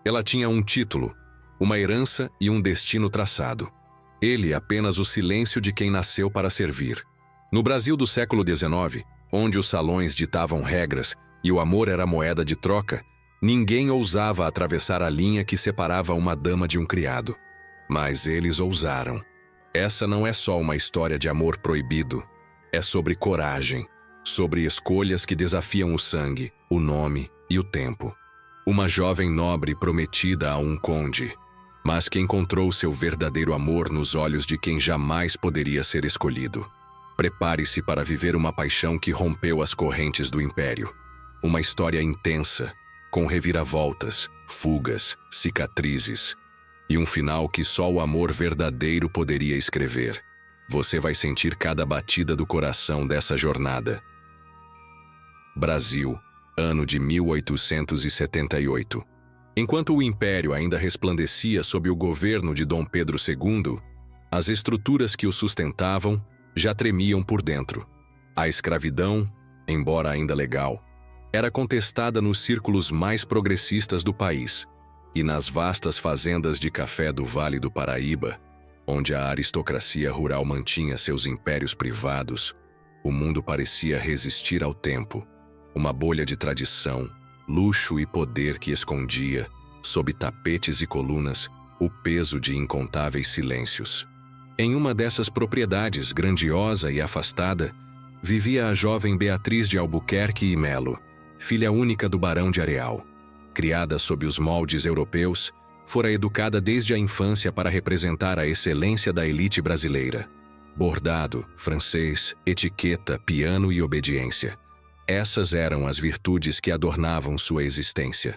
Ela tinha um título, uma herança e um destino traçado. Ele apenas o silêncio de quem nasceu para servir. No Brasil do século XIX, onde os salões ditavam regras e o amor era moeda de troca, ninguém ousava atravessar a linha que separava uma dama de um criado. Mas eles ousaram. Essa não é só uma história de amor proibido. É sobre coragem, sobre escolhas que desafiam o sangue, o nome e o tempo. Uma jovem nobre prometida a um conde, mas que encontrou seu verdadeiro amor nos olhos de quem jamais poderia ser escolhido. Prepare-se para viver uma paixão que rompeu as correntes do império. Uma história intensa, com reviravoltas, fugas, cicatrizes e um final que só o amor verdadeiro poderia escrever. Você vai sentir cada batida do coração dessa jornada. Brasil, ano de 1878. Enquanto o império ainda resplandecia sob o governo de Dom Pedro II, as estruturas que o sustentavam já tremiam por dentro. A escravidão, embora ainda legal, era contestada nos círculos mais progressistas do país e nas vastas fazendas de café do Vale do Paraíba, onde a aristocracia rural mantinha seus impérios privados, o mundo parecia resistir ao tempo, uma bolha de tradição, luxo e poder que escondia, sob tapetes e colunas, o peso de incontáveis silêncios. Em uma dessas propriedades, grandiosa e afastada, vivia a jovem Beatriz de Albuquerque e Melo, filha única do Barão de Areal. Criada sob os moldes europeus, fora educada desde a infância para representar a excelência da elite brasileira. Bordado, francês, etiqueta, piano e obediência. Essas eram as virtudes que adornavam sua existência.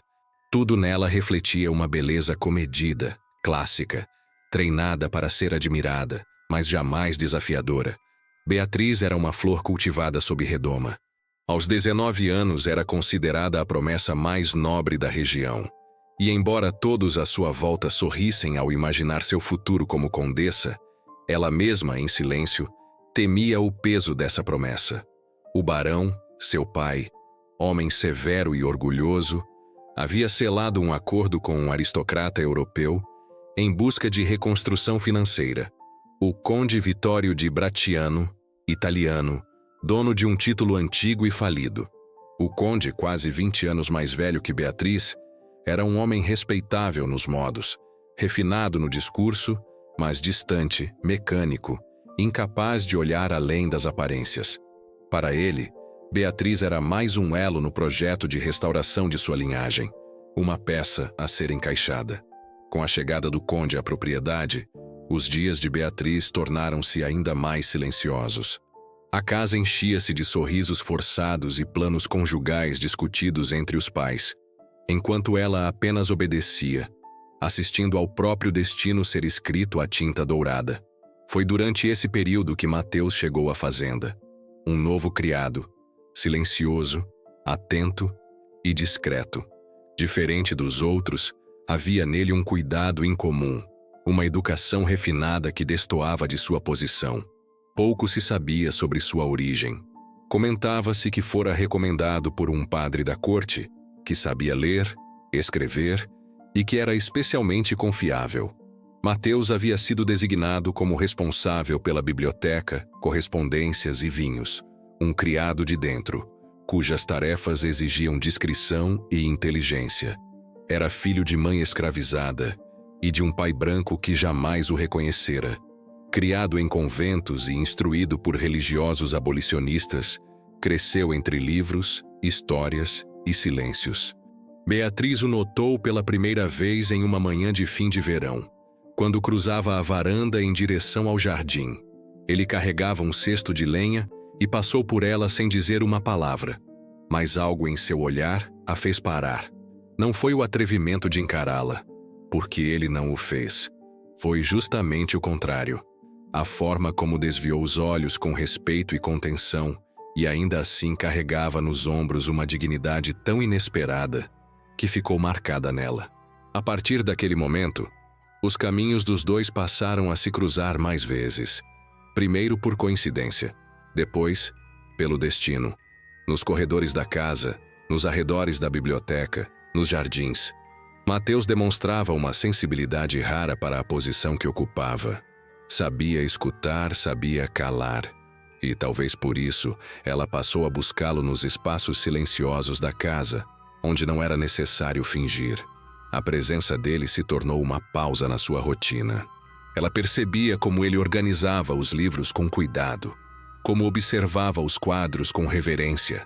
Tudo nela refletia uma beleza comedida, clássica, treinada para ser admirada, mas jamais desafiadora. Beatriz era uma flor cultivada sob redoma. Aos 19 anos era considerada a promessa mais nobre da região. E embora todos à sua volta sorrissem ao imaginar seu futuro como condessa, ela mesma, em silêncio, temia o peso dessa promessa. O barão, seu pai, homem severo e orgulhoso, havia selado um acordo com um aristocrata europeu em busca de reconstrução financeira. O conde Vittorio de Bracciano, italiano, dono de um título antigo e falido. O conde, quase 20 anos mais velho que Beatriz, era um homem respeitável nos modos, refinado no discurso, mas distante, mecânico, incapaz de olhar além das aparências. Para ele, Beatriz era mais um elo no projeto de restauração de sua linhagem, uma peça a ser encaixada. Com a chegada do conde à propriedade, os dias de Beatriz tornaram-se ainda mais silenciosos. A casa enchia-se de sorrisos forçados e planos conjugais discutidos entre os pais, enquanto ela apenas obedecia, assistindo ao próprio destino ser escrito à tinta dourada. Foi durante esse período que Mateus chegou à fazenda. Um novo criado, silencioso, atento e discreto. Diferente dos outros, havia nele um cuidado incomum, uma educação refinada que destoava de sua posição. Pouco se sabia sobre sua origem. Comentava-se que fora recomendado por um padre da corte, que sabia ler, escrever e que era especialmente confiável. Mateus havia sido designado como responsável pela biblioteca, correspondências e vinhos, um criado de dentro, cujas tarefas exigiam discrição e inteligência. Era filho de mãe escravizada e de um pai branco que jamais o reconhecera. Criado em conventos e instruído por religiosos abolicionistas, cresceu entre livros, histórias e silêncios. Beatriz o notou pela primeira vez em uma manhã de fim de verão, quando cruzava a varanda em direção ao jardim. Ele carregava um cesto de lenha e passou por ela sem dizer uma palavra, mas algo em seu olhar a fez parar. Não foi o atrevimento de encará-la, porque ele não o fez. Foi justamente o contrário. A forma como desviou os olhos com respeito e contenção, e ainda assim carregava nos ombros uma dignidade tão inesperada que ficou marcada nela. A partir daquele momento, os caminhos dos dois passaram a se cruzar mais vezes. Primeiro por coincidência, depois pelo destino. Nos corredores da casa, nos arredores da biblioteca, nos jardins. Mateus demonstrava uma sensibilidade rara para a posição que ocupava. Sabia escutar, sabia calar. E talvez por isso ela passou a buscá-lo nos espaços silenciosos da casa, onde não era necessário fingir. A presença dele se tornou uma pausa na sua rotina. Ela percebia como ele organizava os livros com cuidado, como observava os quadros com reverência,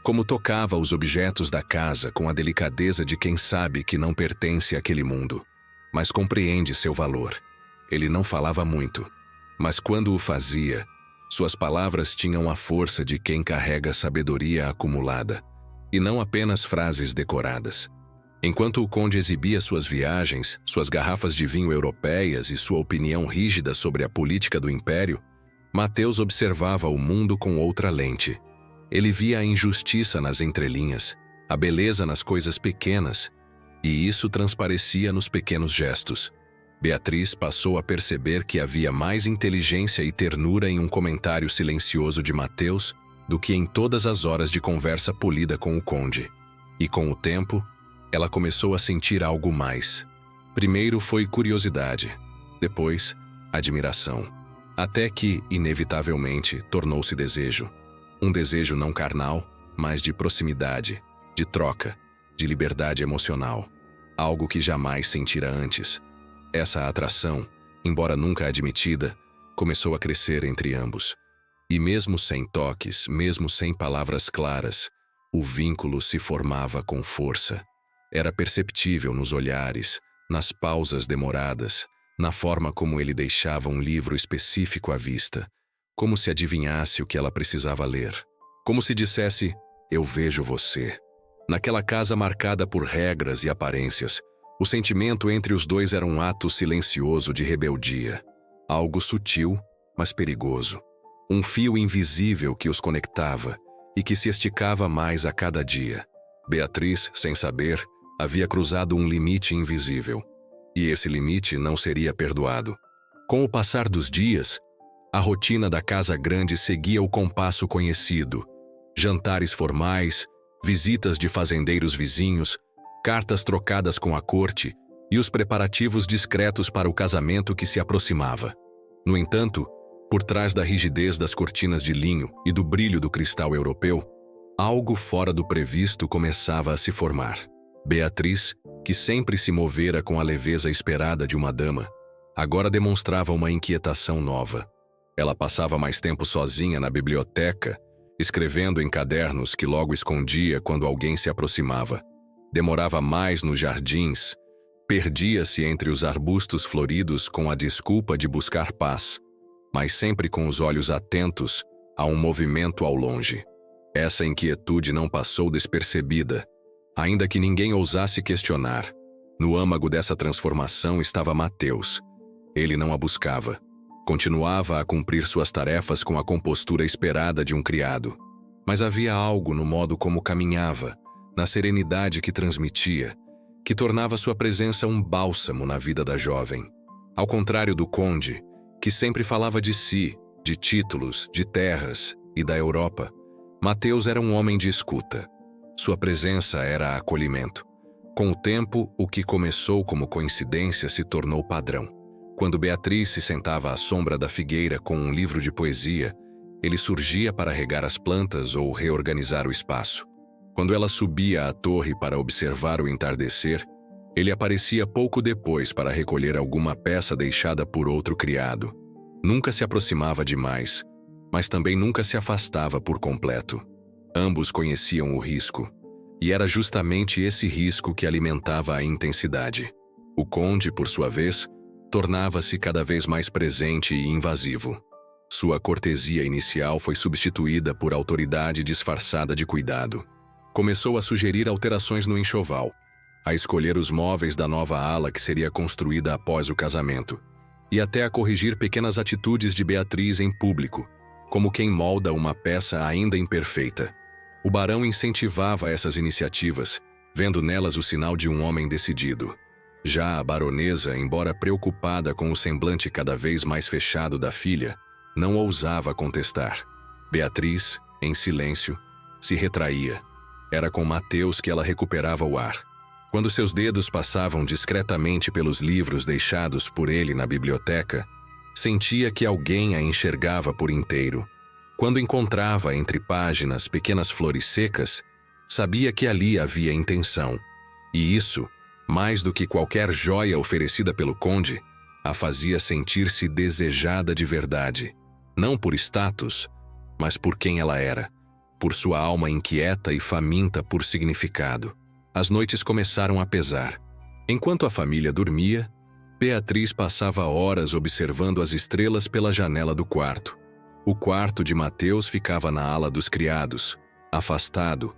como tocava os objetos da casa com a delicadeza de quem sabe que não pertence àquele mundo, mas compreende seu valor. Ele não falava muito, mas quando o fazia, suas palavras tinham a força de quem carrega sabedoria acumulada, e não apenas frases decoradas. Enquanto o conde exibia suas viagens, suas garrafas de vinho europeias e sua opinião rígida sobre a política do império, Mateus observava o mundo com outra lente. Ele via a injustiça nas entrelinhas, a beleza nas coisas pequenas, e isso transparecia nos pequenos gestos. Beatriz passou a perceber que havia mais inteligência e ternura em um comentário silencioso de Mateus do que em todas as horas de conversa polida com o conde. E com o tempo, ela começou a sentir algo mais. Primeiro foi curiosidade, depois admiração, até que, inevitavelmente, tornou-se desejo. Um desejo não carnal, mas de proximidade, de troca, de liberdade emocional. Algo que jamais sentira antes. Essa atração, embora nunca admitida, começou a crescer entre ambos. E mesmo sem toques, mesmo sem palavras claras, o vínculo se formava com força. Era perceptível nos olhares, nas pausas demoradas, na forma como ele deixava um livro específico à vista, como se adivinhasse o que ela precisava ler. Como se dissesse, eu vejo você. Naquela casa marcada por regras e aparências, o sentimento entre os dois era um ato silencioso de rebeldia. Algo sutil, mas perigoso. Um fio invisível que os conectava e que se esticava mais a cada dia. Beatriz, sem saber, havia cruzado um limite invisível. E esse limite não seria perdoado. Com o passar dos dias, a rotina da casa grande seguia o compasso conhecido. Jantares formais, visitas de fazendeiros vizinhos, cartas trocadas com a corte e os preparativos discretos para o casamento que se aproximava. No entanto, por trás da rigidez das cortinas de linho e do brilho do cristal europeu, algo fora do previsto começava a se formar. Beatriz, que sempre se movera com a leveza esperada de uma dama, agora demonstrava uma inquietação nova. Ela passava mais tempo sozinha na biblioteca, escrevendo em cadernos que logo escondia quando alguém se aproximava. Demorava mais nos jardins, perdia-se entre os arbustos floridos com a desculpa de buscar paz, mas sempre com os olhos atentos a um movimento ao longe. Essa inquietude não passou despercebida, ainda que ninguém ousasse questionar. No âmago dessa transformação estava Mateus. Ele não a buscava. Continuava a cumprir suas tarefas com a compostura esperada de um criado. Mas havia algo no modo como caminhava, na serenidade que transmitia, que tornava sua presença um bálsamo na vida da jovem. Ao contrário do conde, que sempre falava de si, de títulos, de terras e da Europa, Mateus era um homem de escuta. Sua presença era acolhimento. Com o tempo, o que começou como coincidência se tornou padrão. Quando Beatriz se sentava à sombra da figueira com um livro de poesia, ele surgia para regar as plantas ou reorganizar o espaço. Quando ela subia à torre para observar o entardecer, ele aparecia pouco depois para recolher alguma peça deixada por outro criado. Nunca se aproximava demais, mas também nunca se afastava por completo. Ambos conheciam o risco, e era justamente esse risco que alimentava a intensidade. O conde, por sua vez, tornava-se cada vez mais presente e invasivo. Sua cortesia inicial foi substituída por autoridade disfarçada de cuidado. Começou a sugerir alterações no enxoval, a escolher os móveis da nova ala que seria construída após o casamento, e até a corrigir pequenas atitudes de Beatriz em público, como quem molda uma peça ainda imperfeita. O barão incentivava essas iniciativas, vendo nelas o sinal de um homem decidido. Já a baronesa, embora preocupada com o semblante cada vez mais fechado da filha, não ousava contestar. Beatriz, em silêncio, se retraía. Era com Mateus que ela recuperava o ar. Quando seus dedos passavam discretamente pelos livros deixados por ele na biblioteca, sentia que alguém a enxergava por inteiro. Quando encontrava entre páginas pequenas flores secas, sabia que ali havia intenção. E isso, mais do que qualquer joia oferecida pelo conde, a fazia sentir-se desejada de verdade, não por status, mas por quem ela era, por sua alma inquieta e faminta por significado. As noites começaram a pesar. Enquanto a família dormia, Beatriz passava horas observando as estrelas pela janela do quarto. O quarto de Mateus ficava na ala dos criados, afastado,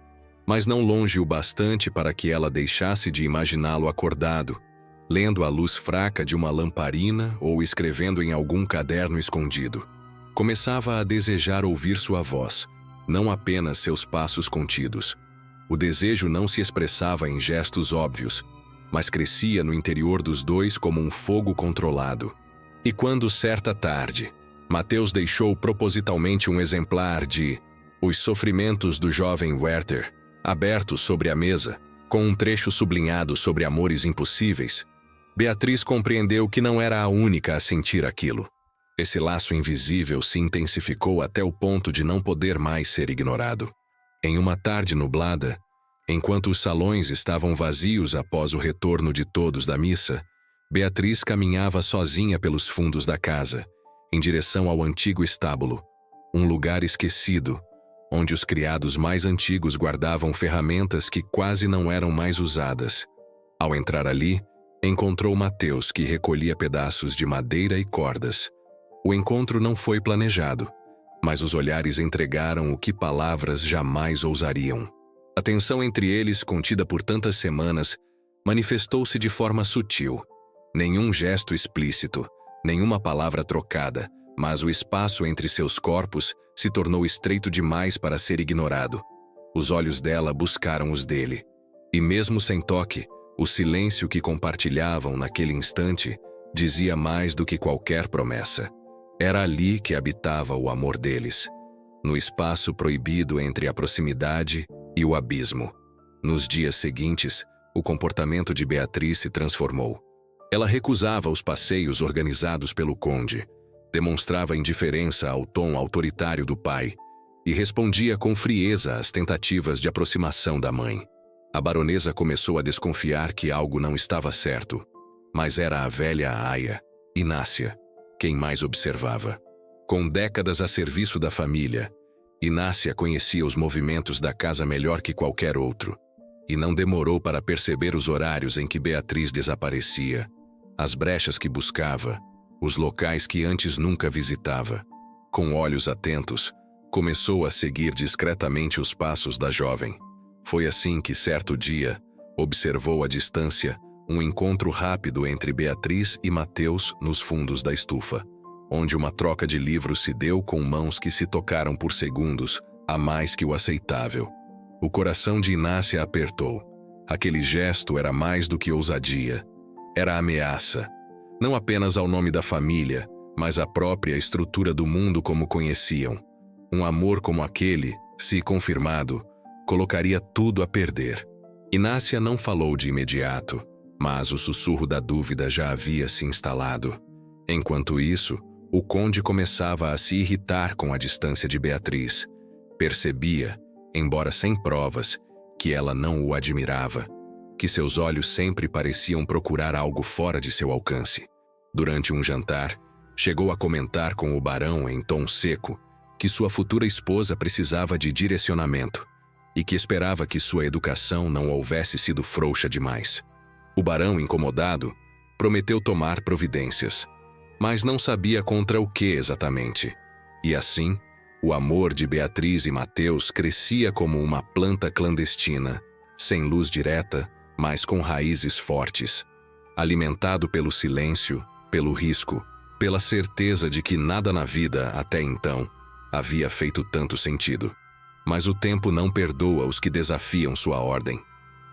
mas não longe o bastante para que ela deixasse de imaginá-lo acordado, lendo à luz fraca de uma lamparina ou escrevendo em algum caderno escondido. Começava a desejar ouvir sua voz, não apenas seus passos contidos. O desejo não se expressava em gestos óbvios, mas crescia no interior dos dois como um fogo controlado. E quando, certa tarde, Mateus deixou propositalmente um exemplar de Os Sofrimentos do Jovem Werther, aberto sobre a mesa, com um trecho sublinhado sobre amores impossíveis, Beatriz compreendeu que não era a única a sentir aquilo. Esse laço invisível se intensificou até o ponto de não poder mais ser ignorado. Em uma tarde nublada, enquanto os salões estavam vazios após o retorno de todos da missa, Beatriz caminhava sozinha pelos fundos da casa, em direção ao antigo estábulo, um lugar esquecido, onde os criados mais antigos guardavam ferramentas que quase não eram mais usadas. Ao entrar ali, encontrou Mateus, que recolhia pedaços de madeira e cordas. O encontro não foi planejado, mas os olhares entregaram o que palavras jamais ousariam. A tensão entre eles, contida por tantas semanas, manifestou-se de forma sutil. Nenhum gesto explícito, nenhuma palavra trocada, mas o espaço entre seus corpos se tornou estreito demais para ser ignorado. Os olhos dela buscaram os dele. E mesmo sem toque, o silêncio que compartilhavam naquele instante dizia mais do que qualquer promessa. Era ali que habitava o amor deles, no espaço proibido entre a proximidade e o abismo. Nos dias seguintes, o comportamento de Beatriz se transformou. Ela recusava os passeios organizados pelo conde, demonstrava indiferença ao tom autoritário do pai e respondia com frieza às tentativas de aproximação da mãe. A baronesa começou a desconfiar que algo não estava certo, mas era a velha aia, Inácia, quem mais observava. Com décadas a serviço da família, Inácia conhecia os movimentos da casa melhor que qualquer outro, e não demorou para perceber os horários em que Beatriz desaparecia, as brechas que buscava, os locais que antes nunca visitava. Com olhos atentos, começou a seguir discretamente os passos da jovem. Foi assim que, certo dia, observou à distância um encontro rápido entre Beatriz e Mateus nos fundos da estufa, onde uma troca de livros se deu com mãos que se tocaram por segundos, a mais que o aceitável. O coração de Inácia apertou. Aquele gesto era mais do que ousadia. Era ameaça, não apenas ao nome da família, mas à própria estrutura do mundo como conheciam. Um amor como aquele, se confirmado, colocaria tudo a perder. Inácia não falou de imediato, mas o sussurro da dúvida já havia se instalado. Enquanto isso, o conde começava a se irritar com a distância de Beatriz. Percebia, embora sem provas, que ela não o admirava, que seus olhos sempre pareciam procurar algo fora de seu alcance. Durante um jantar, chegou a comentar com o barão em tom seco que sua futura esposa precisava de direcionamento e que esperava que sua educação não houvesse sido frouxa demais. O barão, incomodado, prometeu tomar providências, mas não sabia contra o que exatamente. E assim, o amor de Beatriz e Mateus crescia como uma planta clandestina, sem luz direta, mas com raízes fortes, alimentado pelo silêncio, pelo risco, pela certeza de que nada na vida, até então, havia feito tanto sentido. Mas o tempo não perdoa os que desafiam sua ordem.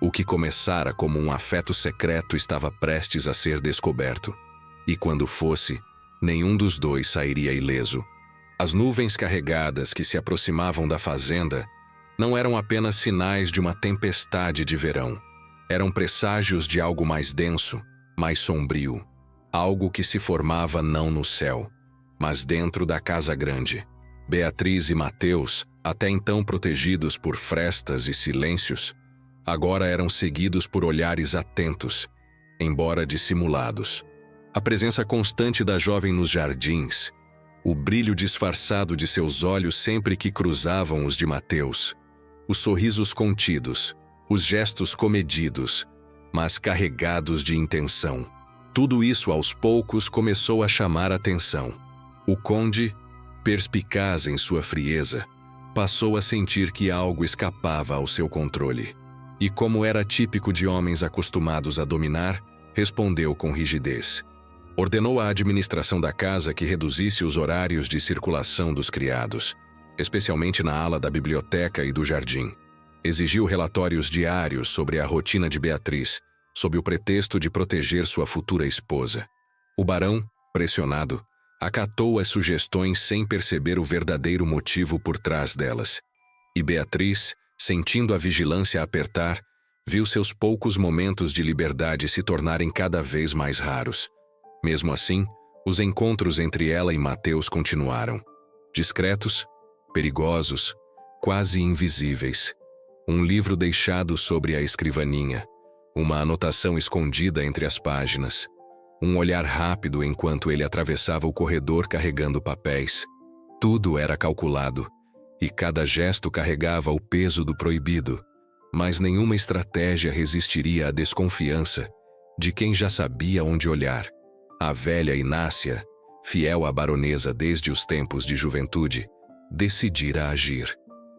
O que começara como um afeto secreto estava prestes a ser descoberto. E quando fosse, nenhum dos dois sairia ileso. As nuvens carregadas que se aproximavam da fazenda não eram apenas sinais de uma tempestade de verão. Eram presságios de algo mais denso, mais sombrio. Algo que se formava não no céu, mas dentro da casa grande. Beatriz e Mateus, até então protegidos por frestas e silêncios, agora eram seguidos por olhares atentos, embora dissimulados. A presença constante da jovem nos jardins, o brilho disfarçado de seus olhos sempre que cruzavam os de Mateus, os sorrisos contidos, os gestos comedidos, mas carregados de intenção. Tudo isso aos poucos começou a chamar a atenção. O conde, perspicaz em sua frieza, passou a sentir que algo escapava ao seu controle. E como era típico de homens acostumados a dominar, respondeu com rigidez. Ordenou à administração da casa que reduzisse os horários de circulação dos criados, especialmente na ala da biblioteca e do jardim. Exigiu relatórios diários sobre a rotina de Beatriz, sob o pretexto de proteger sua futura esposa. O barão, pressionado, acatou as sugestões sem perceber o verdadeiro motivo por trás delas. E Beatriz, sentindo a vigilância apertar, viu seus poucos momentos de liberdade se tornarem cada vez mais raros. Mesmo assim, os encontros entre ela e Mateus continuaram. Discretos, perigosos, quase invisíveis. Um livro deixado sobre a escrivaninha, uma anotação escondida entre as páginas, um olhar rápido enquanto ele atravessava o corredor carregando papéis. Tudo era calculado, e cada gesto carregava o peso do proibido, mas nenhuma estratégia resistiria à desconfiança de quem já sabia onde olhar. A velha Inácia, fiel à baronesa desde os tempos de juventude, decidira agir.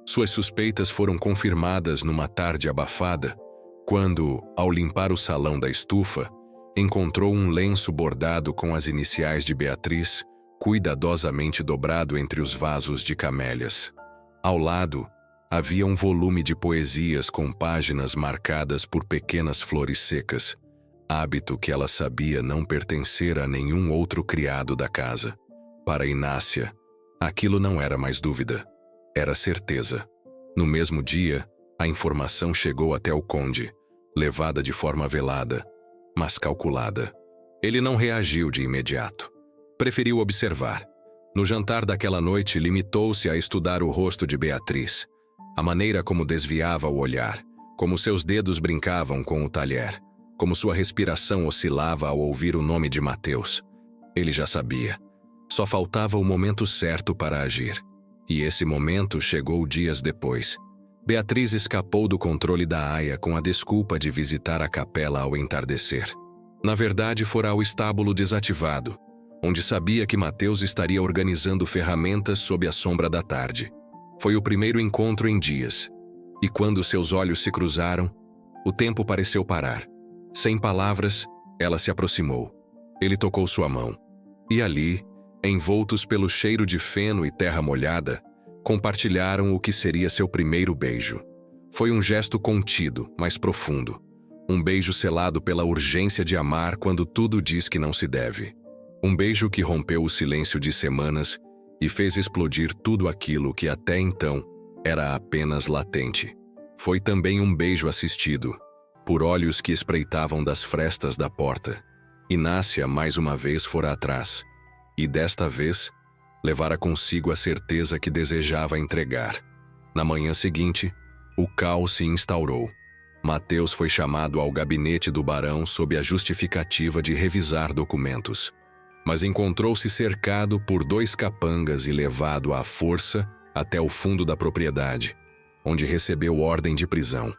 Suas suspeitas foram confirmadas numa tarde abafada, quando, ao limpar o salão da estufa, encontrou um lenço bordado com as iniciais de Beatriz, cuidadosamente dobrado entre os vasos de camélias. Ao lado, havia um volume de poesias com páginas marcadas por pequenas flores secas, hábito que ela sabia não pertencer a nenhum outro criado da casa. Para Inácia, aquilo não era mais dúvida, era certeza. No mesmo dia, a informação chegou até o conde, levada de forma velada, mas calculada. Ele não reagiu de imediato. Preferiu observar. No jantar daquela noite, limitou-se a estudar o rosto de Beatriz, a maneira como desviava o olhar, como seus dedos brincavam com o talher, como sua respiração oscilava ao ouvir o nome de Mateus. Ele já sabia. Só faltava o momento certo para agir. E esse momento chegou dias depois. Beatriz escapou do controle da aia com a desculpa de visitar a capela ao entardecer. Na verdade, fora ao estábulo desativado, onde sabia que Mateus estaria organizando ferramentas sob a sombra da tarde. Foi o primeiro encontro em dias, e quando seus olhos se cruzaram, o tempo pareceu parar. Sem palavras, ela se aproximou. Ele tocou sua mão. E ali, envoltos pelo cheiro de feno e terra molhada, compartilharam o que seria seu primeiro beijo. Foi um gesto contido, mas profundo. Um beijo selado pela urgência de amar quando tudo diz que não se deve. Um beijo que rompeu o silêncio de semanas e fez explodir tudo aquilo que até então era apenas latente. Foi também um beijo assistido, por olhos que espreitavam das frestas da porta. Inácia mais uma vez fora atrás, e desta vez levara consigo a certeza que desejava entregar. Na manhã seguinte, o caos se instaurou. Mateus foi chamado ao gabinete do barão sob a justificativa de revisar documentos, mas encontrou-se cercado por 2 capangas e levado à força até o fundo da propriedade, onde recebeu ordem de prisão.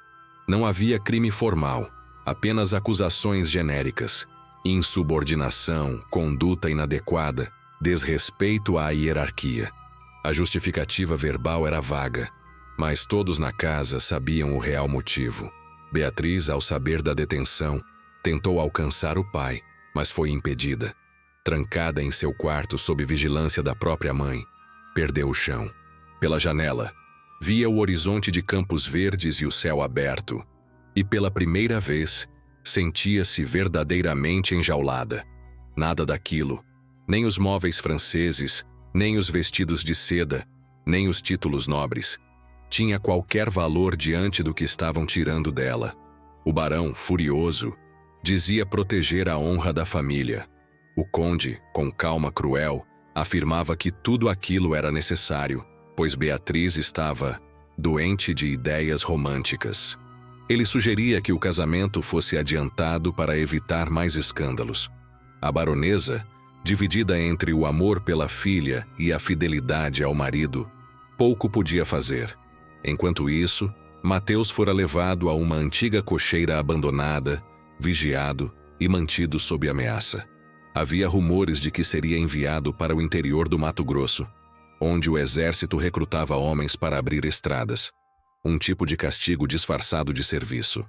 Não havia crime formal, apenas acusações genéricas: insubordinação, conduta inadequada, desrespeito à hierarquia. A justificativa verbal era vaga, mas todos na casa sabiam o real motivo. Beatriz, ao saber da detenção, tentou alcançar o pai, mas foi impedida. Trancada em seu quarto sob vigilância da própria mãe, perdeu o chão. Pela janela, via o horizonte de campos verdes e o céu aberto, e pela primeira vez, sentia-se verdadeiramente enjaulada. Nada daquilo, nem os móveis franceses, nem os vestidos de seda, nem os títulos nobres, tinha qualquer valor diante do que estavam tirando dela. O barão, furioso, dizia proteger a honra da família. O conde, com calma cruel, afirmava que tudo aquilo era necessário, pois Beatriz estava doente de ideias românticas. Ele sugeria que o casamento fosse adiantado para evitar mais escândalos. A baronesa, dividida entre o amor pela filha e a fidelidade ao marido, pouco podia fazer. Enquanto isso, Mateus fora levado a uma antiga cocheira abandonada, vigiado e mantido sob ameaça. Havia rumores de que seria enviado para o interior do Mato Grosso, onde o exército recrutava homens para abrir estradas, um tipo de castigo disfarçado de serviço.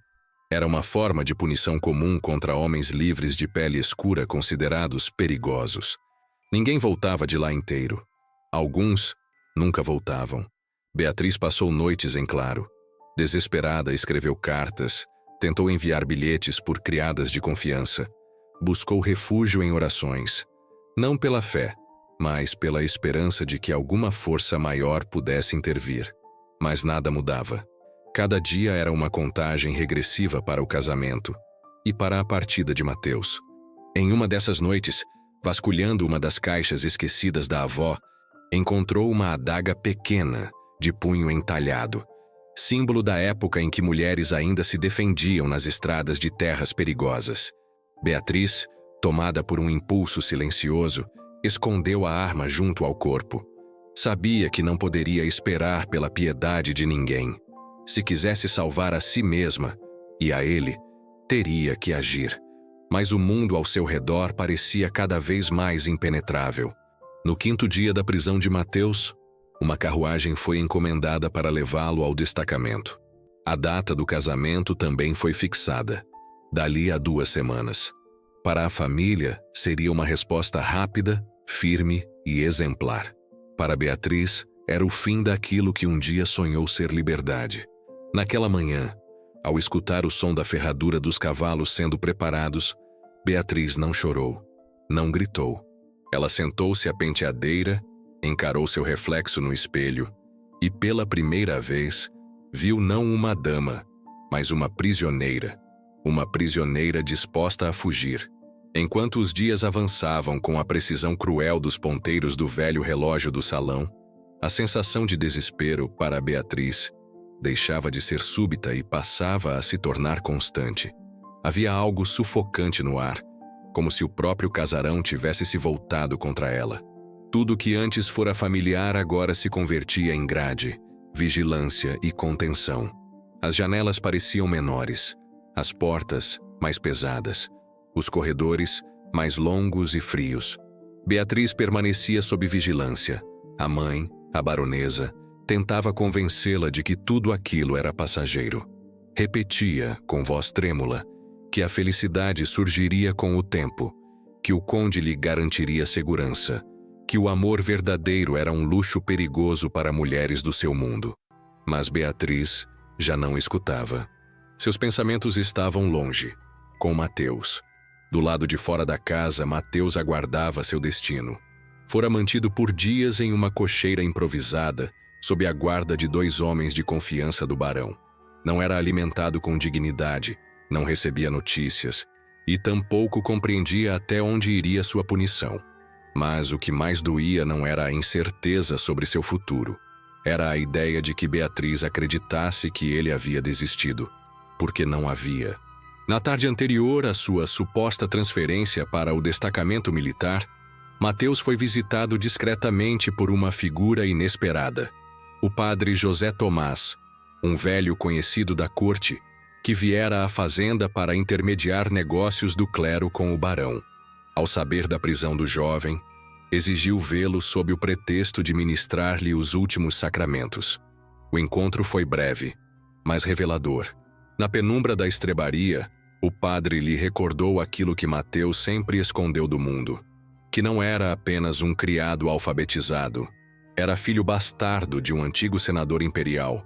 Era uma forma de punição comum contra homens livres de pele escura considerados perigosos. Ninguém voltava de lá inteiro. Alguns nunca voltavam. Beatriz passou noites em claro. Desesperada, escreveu cartas, tentou enviar bilhetes por criadas de confiança. Buscou refúgio em orações, não pela fé, mas pela esperança de que alguma força maior pudesse intervir. Mas nada mudava. Cada dia era uma contagem regressiva para o casamento e para a partida de Mateus. Em uma dessas noites, vasculhando uma das caixas esquecidas da avó, encontrou uma adaga pequena, de punho entalhado, símbolo da época em que mulheres ainda se defendiam nas estradas de terras perigosas. Beatriz, tomada por um impulso silencioso, escondeu a arma junto ao corpo. Sabia que não poderia esperar pela piedade de ninguém. Se quisesse salvar a si mesma e a ele, teria que agir. Mas o mundo ao seu redor parecia cada vez mais impenetrável. No 5º dia da prisão de Mateus, uma carruagem foi encomendada para levá-lo ao destacamento. A data do casamento também foi fixada, dali a 2 semanas. Para a família, seria uma resposta rápida, firme e exemplar. Para Beatriz, era o fim daquilo que um dia sonhou ser liberdade. Naquela manhã, ao escutar o som da ferradura dos cavalos sendo preparados, Beatriz não chorou, não gritou. Ela sentou-se à penteadeira, encarou seu reflexo no espelho e, pela primeira vez, viu não uma dama, mas uma prisioneira disposta a fugir. Enquanto os dias avançavam com a precisão cruel dos ponteiros do velho relógio do salão, a sensação de desespero para Beatriz deixava de ser súbita e passava a se tornar constante. Havia algo sufocante no ar, como se o próprio casarão tivesse se voltado contra ela. Tudo que antes fora familiar agora se convertia em grade, vigilância e contenção. As janelas pareciam menores, as portas mais pesadas, os corredores mais longos e frios. Beatriz permanecia sob vigilância. A mãe, a baronesa, tentava convencê-la de que tudo aquilo era passageiro. Repetia, com voz trêmula, que a felicidade surgiria com o tempo, que o conde lhe garantiria segurança, que o amor verdadeiro era um luxo perigoso para mulheres do seu mundo. Mas Beatriz já não escutava. Seus pensamentos estavam longe, com Mateus. Do lado de fora da casa, Mateus aguardava seu destino. Fora mantido por dias em uma cocheira improvisada, sob a guarda de 2 homens de confiança do barão. Não era alimentado com dignidade, não recebia notícias, e tampouco compreendia até onde iria sua punição. Mas o que mais doía não era a incerteza sobre seu futuro. Era a ideia de que Beatriz acreditasse que ele havia desistido, porque não havia. Na tarde anterior à sua suposta transferência para o destacamento militar, Mateus foi visitado discretamente por uma figura inesperada. O padre José Tomás, um velho conhecido da corte, que viera à fazenda para intermediar negócios do clero com o barão. Ao saber da prisão do jovem, exigiu vê-lo sob o pretexto de ministrar-lhe os últimos sacramentos. O encontro foi breve, mas revelador. Na penumbra da estrebaria, o padre lhe recordou aquilo que Mateus sempre escondeu do mundo, que não era apenas um criado alfabetizado, era filho bastardo de um antigo senador imperial,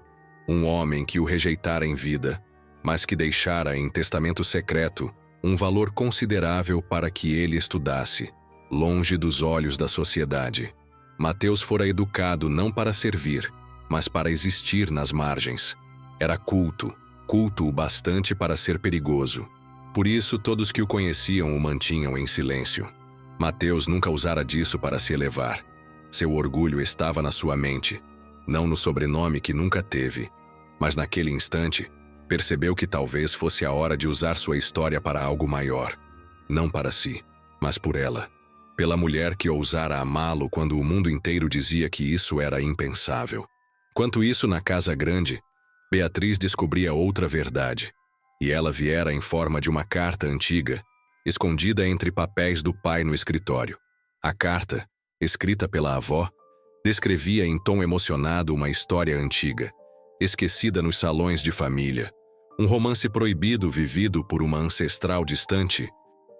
um homem que o rejeitara em vida, mas que deixara em testamento secreto um valor considerável para que ele estudasse, longe dos olhos da sociedade. Mateus fora educado não para servir, mas para existir nas margens. Era culto, oculto o bastante para ser perigoso. Por isso, todos que o conheciam o mantinham em silêncio. Mateus nunca usara disso para se elevar. Seu orgulho estava na sua mente, não no sobrenome que nunca teve. Mas naquele instante, percebeu que talvez fosse a hora de usar sua história para algo maior. Não para si, mas por ela. Pela mulher que ousara amá-lo quando o mundo inteiro dizia que isso era impensável. Enquanto isso, na casa grande, Beatriz descobria outra verdade. E ela viera em forma de uma carta antiga, escondida entre papéis do pai no escritório. A carta, escrita pela avó, descrevia em tom emocionado uma história antiga, esquecida nos salões de família, um romance proibido vivido por uma ancestral distante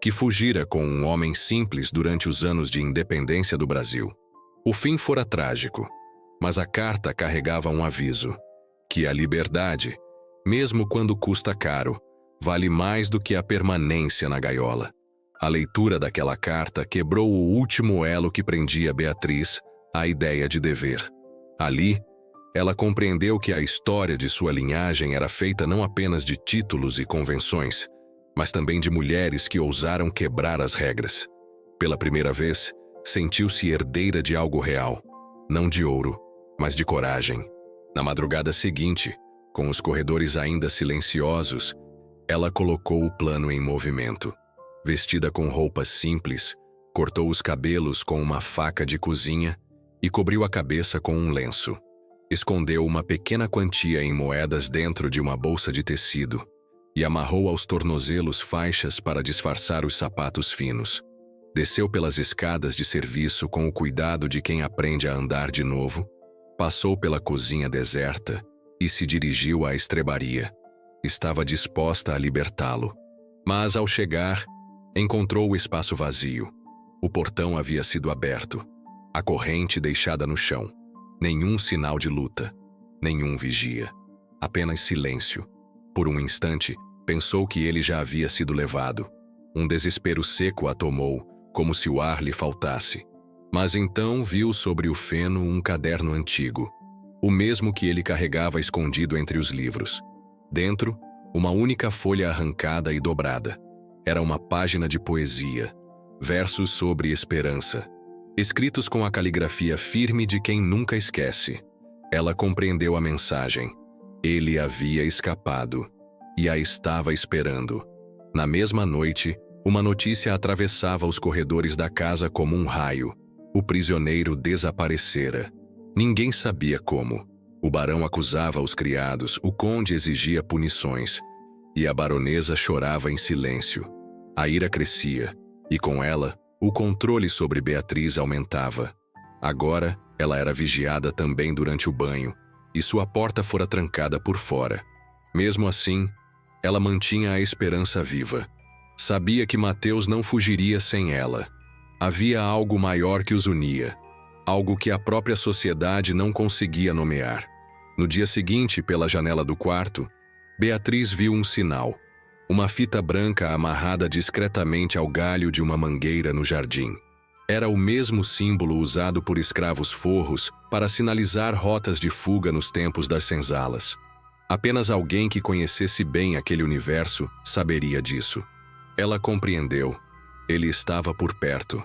que fugira com um homem simples durante os anos de independência do Brasil. O fim fora trágico, mas a carta carregava um aviso, que a liberdade, mesmo quando custa caro, vale mais do que a permanência na gaiola. A leitura daquela carta quebrou o último elo que prendia Beatriz à ideia de dever. Ali, ela compreendeu que a história de sua linhagem era feita não apenas de títulos e convenções, mas também de mulheres que ousaram quebrar as regras. Pela primeira vez, sentiu-se herdeira de algo real, não de ouro, mas de coragem. Na madrugada seguinte, com os corredores ainda silenciosos, ela colocou o plano em movimento. Vestida com roupas simples, cortou os cabelos com uma faca de cozinha e cobriu a cabeça com um lenço. Escondeu uma pequena quantia em moedas dentro de uma bolsa de tecido e amarrou aos tornozelos faixas para disfarçar os sapatos finos. Desceu pelas escadas de serviço com o cuidado de quem aprende a andar de novo, passou pela cozinha deserta e se dirigiu à estrebaria. Estava disposta a libertá-lo. Mas, ao chegar, encontrou o espaço vazio. O portão havia sido aberto, a corrente deixada no chão. Nenhum sinal de luta, nenhum vigia. Apenas silêncio. Por um instante, pensou que ele já havia sido levado. Um desespero seco a tomou, como se o ar lhe faltasse. Mas então viu sobre o feno um caderno antigo, o mesmo que ele carregava escondido entre os livros. Dentro, uma única folha arrancada e dobrada. Era uma página de poesia, versos sobre esperança, escritos com a caligrafia firme de quem nunca esquece. Ela compreendeu a mensagem. Ele havia escapado e a estava esperando. Na mesma noite, uma notícia atravessava os corredores da casa como um raio. O prisioneiro desaparecera. Ninguém sabia como. O barão acusava os criados, o conde exigia punições, e a baronesa chorava em silêncio. A ira crescia, e com ela, o controle sobre Beatriz aumentava. Agora, ela era vigiada também durante o banho, e sua porta fora trancada por fora. Mesmo assim, ela mantinha a esperança viva. Sabia que Mateus não fugiria sem ela. Havia algo maior que os unia, algo que a própria sociedade não conseguia nomear. No dia seguinte, pela janela do quarto, Beatriz viu um sinal. Uma fita branca amarrada discretamente ao galho de uma mangueira no jardim. Era o mesmo símbolo usado por escravos forros para sinalizar rotas de fuga nos tempos das senzalas. Apenas alguém que conhecesse bem aquele universo saberia disso. Ela compreendeu. Ele estava por perto.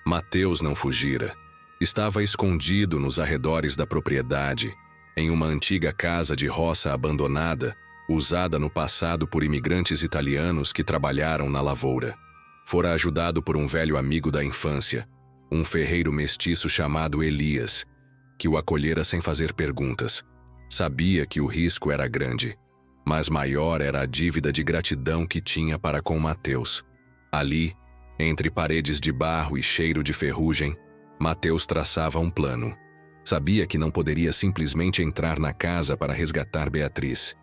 Mateus não fugira. Estava escondido nos arredores da propriedade, em uma antiga casa de roça abandonada, usada no passado por imigrantes italianos que trabalharam na lavoura. Fora ajudado por um velho amigo da infância, um ferreiro mestiço chamado Elias, que o acolhera sem fazer perguntas. Sabia que o risco era grande, mas maior era a dívida de gratidão que tinha para com Mateus. Ali, entre paredes de barro e cheiro de ferrugem, Mateus traçava um plano. Sabia que não poderia simplesmente entrar na casa para resgatar Beatriz.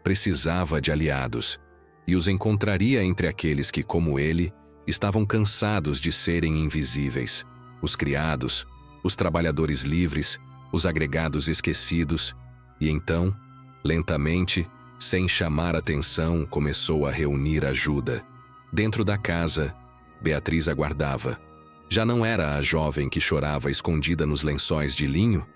Precisava de aliados, e os encontraria entre aqueles que, como ele, estavam cansados de serem invisíveis. Os criados, os trabalhadores livres, os agregados esquecidos. E então, lentamente, sem chamar atenção, começou a reunir ajuda. Dentro da casa, Beatriz aguardava. Já não era a jovem que chorava escondida nos lençóis de linho,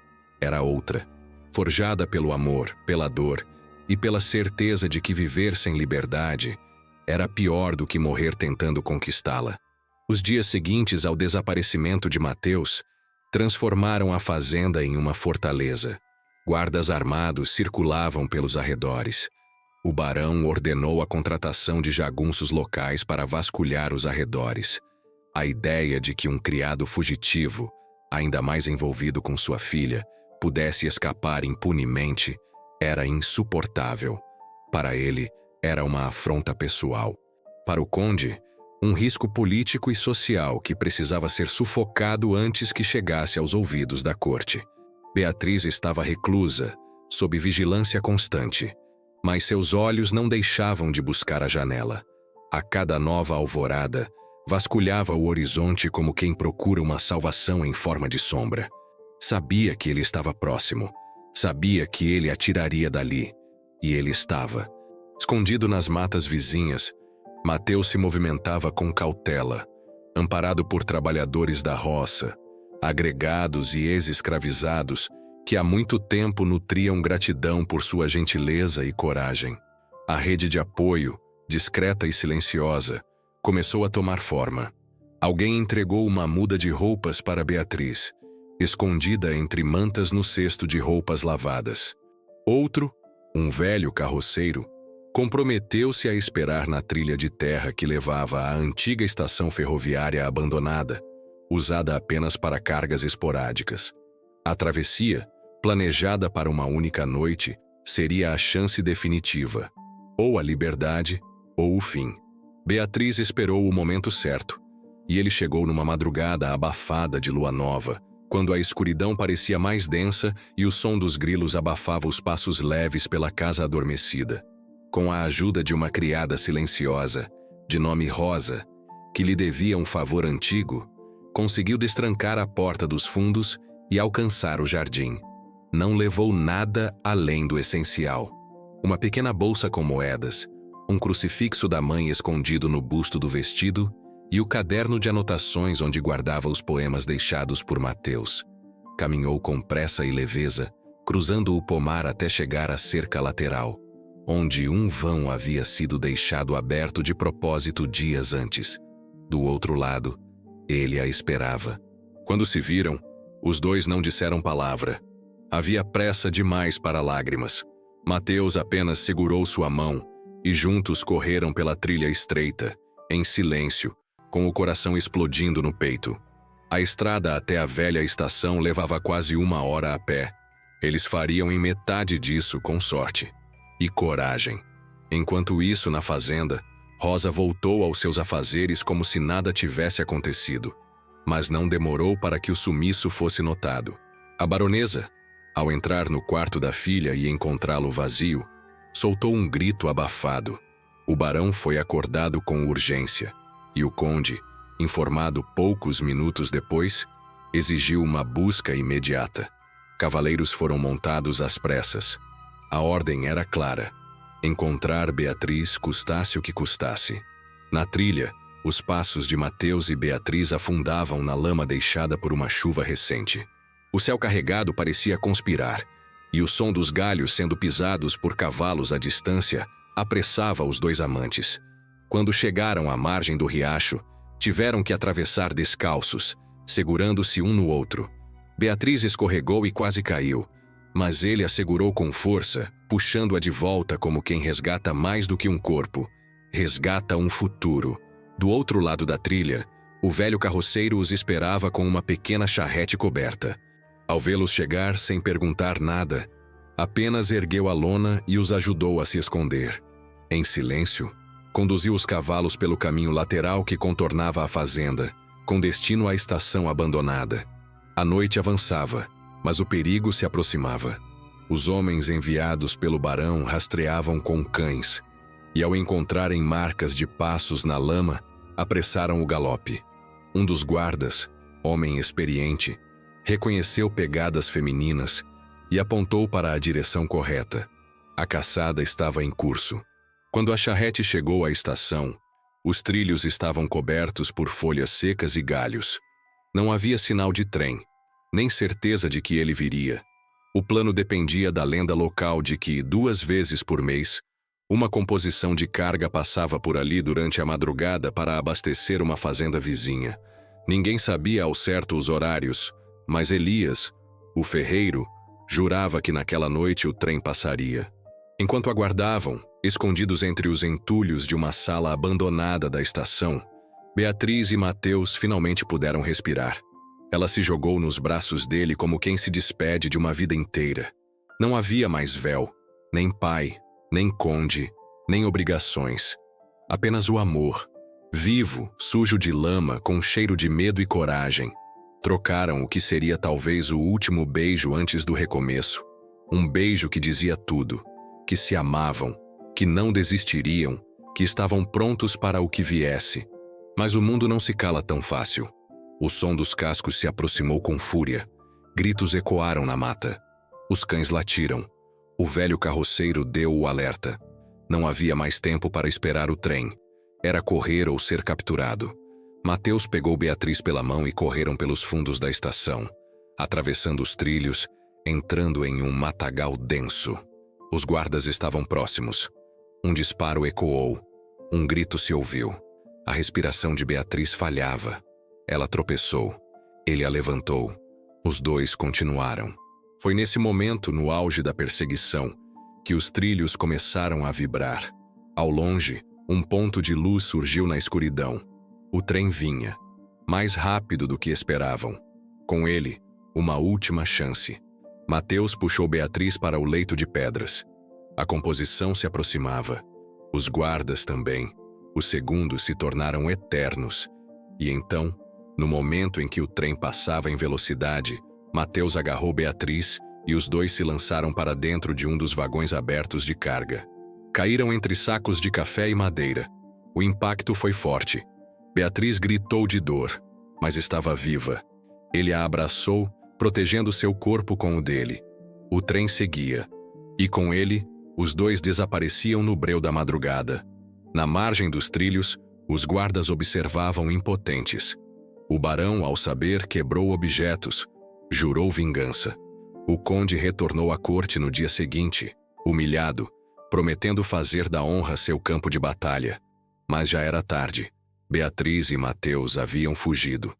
era outra, forjada pelo amor, pela dor e pela certeza de que viver sem liberdade era pior do que morrer tentando conquistá-la. Os dias seguintes ao desaparecimento de Mateus transformaram a fazenda em uma fortaleza. Guardas armados circulavam pelos arredores. O barão ordenou a contratação de jagunços locais para vasculhar os arredores. A ideia de que um criado fugitivo, ainda mais envolvido com sua filha, pudesse escapar impunemente era insuportável. Para ele, era uma afronta pessoal. Para o conde, um risco político e social que precisava ser sufocado antes que chegasse aos ouvidos da corte. Beatriz estava reclusa, sob vigilância constante, mas seus olhos não deixavam de buscar a janela. A cada nova alvorada, vasculhava o horizonte como quem procura uma salvação em forma de sombra. Sabia que ele estava próximo. Sabia que ele atiraria dali. E ele estava. Escondido nas matas vizinhas, Mateus se movimentava com cautela, amparado por trabalhadores da roça, agregados e ex-escravizados que há muito tempo nutriam gratidão por sua gentileza e coragem. A rede de apoio, discreta e silenciosa, começou a tomar forma. Alguém entregou uma muda de roupas para Beatriz, escondida entre mantas no cesto de roupas lavadas. Outro, um velho carroceiro, comprometeu-se a esperar na trilha de terra que levava à antiga estação ferroviária abandonada, usada apenas para cargas esporádicas. A travessia, planejada para uma única noite, seria a chance definitiva, ou a liberdade, ou o fim. Beatriz esperou o momento certo, e ele chegou numa madrugada abafada de lua nova, quando a escuridão parecia mais densa e o som dos grilos abafava os passos leves pela casa adormecida. Com a ajuda de uma criada silenciosa, de nome Rosa, que lhe devia um favor antigo, conseguiu destrancar a porta dos fundos e alcançar o jardim. Não levou nada além do essencial. Uma pequena bolsa com moedas, um crucifixo da mãe escondido no busto do vestido e o caderno de anotações onde guardava os poemas deixados por Mateus. Caminhou com pressa e leveza, cruzando o pomar até chegar à cerca lateral, onde um vão havia sido deixado aberto de propósito dias antes. Do outro lado, ele a esperava. Quando se viram, os dois não disseram palavra. Havia pressa demais para lágrimas. Mateus apenas segurou sua mão e juntos correram pela trilha estreita, em silêncio, com o coração explodindo no peito. A estrada até a velha estação levava quase 1 hora a pé. Eles fariam em metade disso com sorte. E coragem. Enquanto isso, na fazenda, Rosa voltou aos seus afazeres como se nada tivesse acontecido. Mas não demorou para que o sumiço fosse notado. A baronesa, ao entrar no quarto da filha e encontrá-lo vazio, soltou um grito abafado. O barão foi acordado com urgência, e o conde, informado poucos minutos depois, exigiu uma busca imediata. Cavaleiros foram montados às pressas. A ordem era clara: encontrar Beatriz custasse o que custasse. Na trilha, os passos de Mateus e Beatriz afundavam na lama deixada por uma chuva recente. O céu carregado parecia conspirar, e o som dos galhos sendo pisados por cavalos à distância apressava os dois amantes. Quando chegaram à margem do riacho, tiveram que atravessar descalços, segurando-se um no outro. Beatriz escorregou e quase caiu, mas ele a segurou com força, puxando-a de volta como quem resgata mais do que um corpo. Resgata um futuro. Do outro lado da trilha, o velho carroceiro os esperava com uma pequena charrete coberta. Ao vê-los chegar sem perguntar nada, apenas ergueu a lona e os ajudou a se esconder. Em silêncio, conduziu os cavalos pelo caminho lateral que contornava a fazenda, com destino à estação abandonada. A noite avançava, mas o perigo se aproximava. Os homens enviados pelo barão rastreavam com cães, e ao encontrarem marcas de passos na lama, apressaram o galope. Um dos guardas, homem experiente, reconheceu pegadas femininas e apontou para a direção correta. A caçada estava em curso. Quando a charrete chegou à estação, os trilhos estavam cobertos por folhas secas e galhos. Não havia sinal de trem, nem certeza de que ele viria. O plano dependia da lenda local de que, 2 vezes por mês, uma composição de carga passava por ali durante a madrugada para abastecer uma fazenda vizinha. Ninguém sabia ao certo os horários, mas Elias, o ferreiro, jurava que naquela noite o trem passaria. Enquanto aguardavam, escondidos entre os entulhos de uma sala abandonada da estação, Beatriz e Mateus finalmente puderam respirar. Ela se jogou nos braços dele como quem se despede de uma vida inteira. Não havia mais véu, nem pai, nem conde, nem obrigações. Apenas o amor, vivo, sujo de lama, com cheiro de medo e coragem. Trocaram o que seria talvez o último beijo antes do recomeço. Um beijo que dizia tudo, que se amavam, que não desistiriam, que estavam prontos para o que viesse. Mas o mundo não se cala tão fácil. O som dos cascos se aproximou com fúria. Gritos ecoaram na mata. Os cães latiram. O velho carroceiro deu o alerta. Não havia mais tempo para esperar o trem. Era correr ou ser capturado. Mateus pegou Beatriz pela mão e correram pelos fundos da estação, atravessando os trilhos, entrando em um matagal denso. Os guardas estavam próximos. Um disparo ecoou. Um grito se ouviu. A respiração de Beatriz falhava. Ela tropeçou. Ele a levantou. Os dois continuaram. Foi nesse momento, no auge da perseguição, que os trilhos começaram a vibrar. Ao longe, um ponto de luz surgiu na escuridão. O trem vinha, mais rápido do que esperavam. Com ele, uma última chance. Mateus puxou Beatriz para o leito de pedras. A composição se aproximava. Os guardas também. Os segundos se tornaram eternos. E então, no momento em que o trem passava em velocidade, Mateus agarrou Beatriz e os dois se lançaram para dentro de um dos vagões abertos de carga. Caíram entre sacos de café e madeira. O impacto foi forte. Beatriz gritou de dor, mas estava viva. Ele a abraçou, protegendo seu corpo com o dele. O trem seguia. E com ele, os dois desapareciam no breu da madrugada. Na margem dos trilhos, os guardas observavam impotentes. O barão, ao saber, quebrou objetos, jurou vingança. O conde retornou à corte no dia seguinte, humilhado, prometendo fazer da honra seu campo de batalha. Mas já era tarde. Beatriz e Mateus haviam fugido.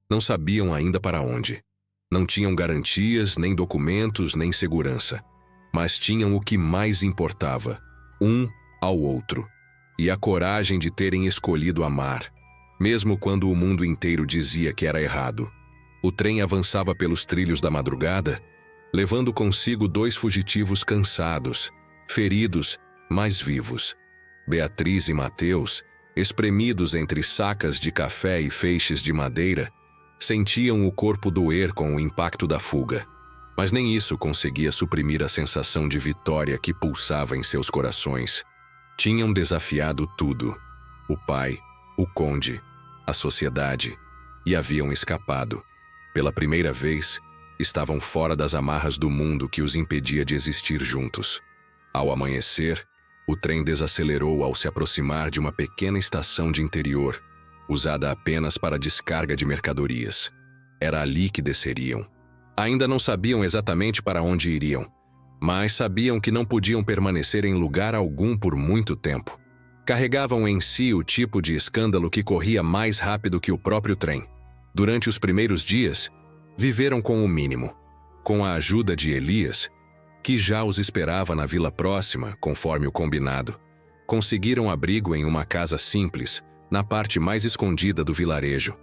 Não sabiam ainda para onde. Não tinham garantias, nem documentos, nem segurança. Mas tinham o que mais importava, um ao outro. E a coragem de terem escolhido amar, mesmo quando o mundo inteiro dizia que era errado. O trem avançava pelos trilhos da madrugada, levando consigo 2 fugitivos cansados, feridos, mas vivos. Beatriz e Mateus, espremidos entre sacas de café e feixes de madeira, sentiam o corpo doer com o impacto da fuga. Mas nem isso conseguia suprimir a sensação de vitória que pulsava em seus corações. Tinham desafiado tudo: o pai, o conde, a sociedade, e haviam escapado. Pela primeira vez, estavam fora das amarras do mundo que os impedia de existir juntos. Ao amanhecer, o trem desacelerou ao se aproximar de uma pequena estação de interior, usada apenas para descarga de mercadorias. Era ali que desceriam. Ainda não sabiam exatamente para onde iriam, mas sabiam que não podiam permanecer em lugar algum por muito tempo. Carregavam em si o tipo de escândalo que corria mais rápido que o próprio trem. Durante os primeiros dias, viveram com o mínimo. Com a ajuda de Elias, que já os esperava na vila próxima, conforme o combinado, conseguiram abrigo em uma casa simples, na parte mais escondida do vilarejo.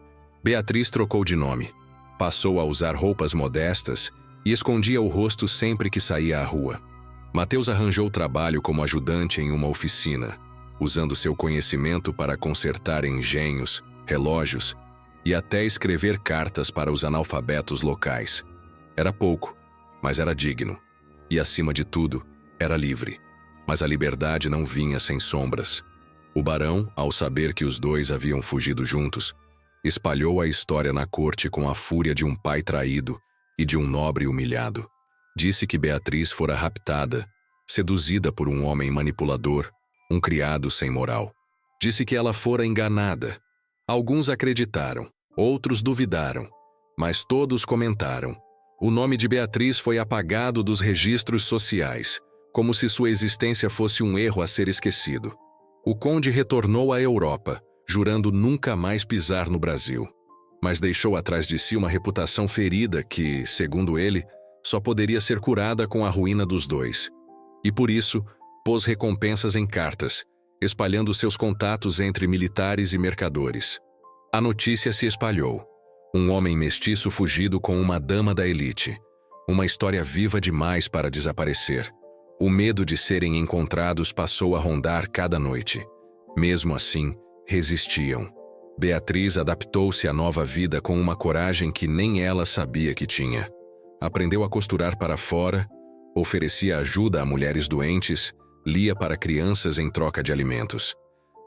Beatriz trocou de nome. Passou a usar roupas modestas e escondia o rosto sempre que saía à rua. Mateus arranjou trabalho como ajudante em uma oficina, usando seu conhecimento para consertar engenhos, relógios e até escrever cartas para os analfabetos locais. Era pouco, mas era digno. E, acima de tudo, era livre. Mas a liberdade não vinha sem sombras. O barão, ao saber que os dois haviam fugido juntos, espalhou a história na corte com a fúria de um pai traído e de um nobre humilhado. Disse que Beatriz fora raptada, seduzida por um homem manipulador, um criado sem moral. Disse que ela fora enganada. Alguns acreditaram, outros duvidaram, mas todos comentaram: O nome de Beatriz foi apagado dos registros sociais, como se sua existência fosse um erro a ser esquecido. O conde retornou à Europa, jurando nunca mais pisar no Brasil. Mas deixou atrás de si uma reputação ferida que, segundo ele, só poderia ser curada com a ruína dos dois. E por isso, pôs recompensas em cartas, espalhando seus contatos entre militares e mercadores. A notícia se espalhou. Um homem mestiço fugido com uma dama da elite. Uma história viva demais para desaparecer. O medo de serem encontrados passou a rondar cada noite. Mesmo assim, resistiam. Beatriz adaptou-se à nova vida com uma coragem que nem ela sabia que tinha. Aprendeu a costurar para fora, oferecia ajuda a mulheres doentes, lia para crianças em troca de alimentos.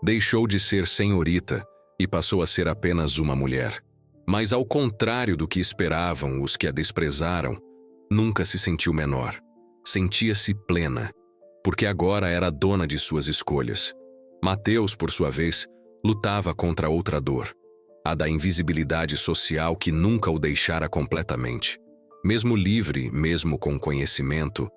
Deixou de ser senhorita e passou a ser apenas uma mulher. Mas ao contrário do que esperavam os que a desprezaram, nunca se sentiu menor. Sentia-se plena, porque agora era dona de suas escolhas. Mateus, por sua vez, lutava contra outra dor, a da invisibilidade social que nunca o deixara completamente. Mesmo livre, mesmo com conhecimento,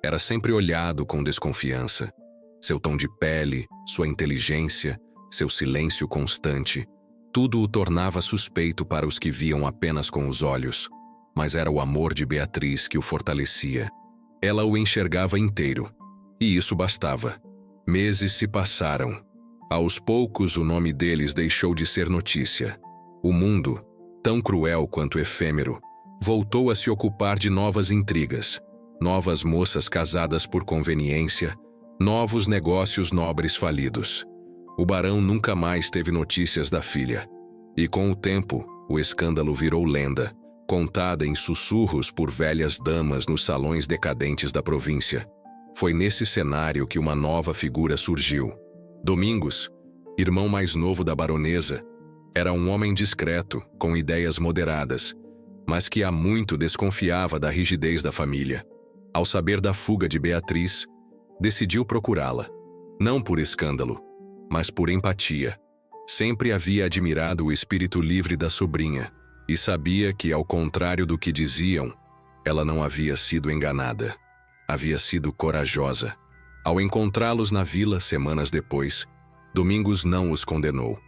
era sempre olhado com desconfiança. Seu tom de pele, sua inteligência, seu silêncio constante, tudo o tornava suspeito para os que viam apenas com os olhos, mas era o amor de Beatriz que o fortalecia. Ela o enxergava inteiro, e isso bastava. Meses se passaram. Aos poucos o nome deles deixou de ser notícia. O mundo, tão cruel quanto efêmero, voltou a se ocupar de novas intrigas, novas moças casadas por conveniência, novos negócios nobres falidos. O barão nunca mais teve notícias da filha. E com o tempo, o escândalo virou lenda, contada em sussurros por velhas damas nos salões decadentes da província. Foi nesse cenário que uma nova figura surgiu. Domingos, irmão mais novo da baronesa, era um homem discreto, com ideias moderadas, mas que há muito desconfiava da rigidez da família. Ao saber da fuga de Beatriz, decidiu procurá-la, não por escândalo, mas por empatia. Sempre havia admirado o espírito livre da sobrinha e sabia que, ao contrário do que diziam, ela não havia sido enganada. Havia sido corajosa. Ao encontrá-los na vila semanas depois, Domingos não os condenou.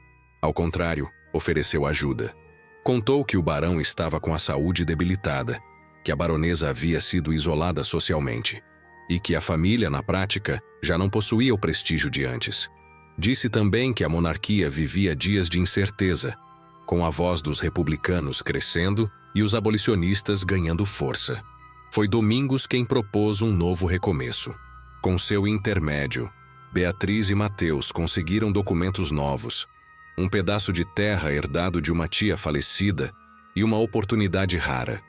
Ao contrário, ofereceu ajuda. Contou que o barão estava com a saúde debilitada, que a baronesa havia sido isolada socialmente e que a família, na prática, já não possuía o prestígio de antes. Disse também que a monarquia vivia dias de incerteza, com a voz dos republicanos crescendo e os abolicionistas ganhando força. Foi Domingos quem propôs um novo recomeço. Com seu intermédio, Beatriz e Mateus conseguiram documentos novos, um pedaço de terra herdado de uma tia falecida e uma oportunidade rara,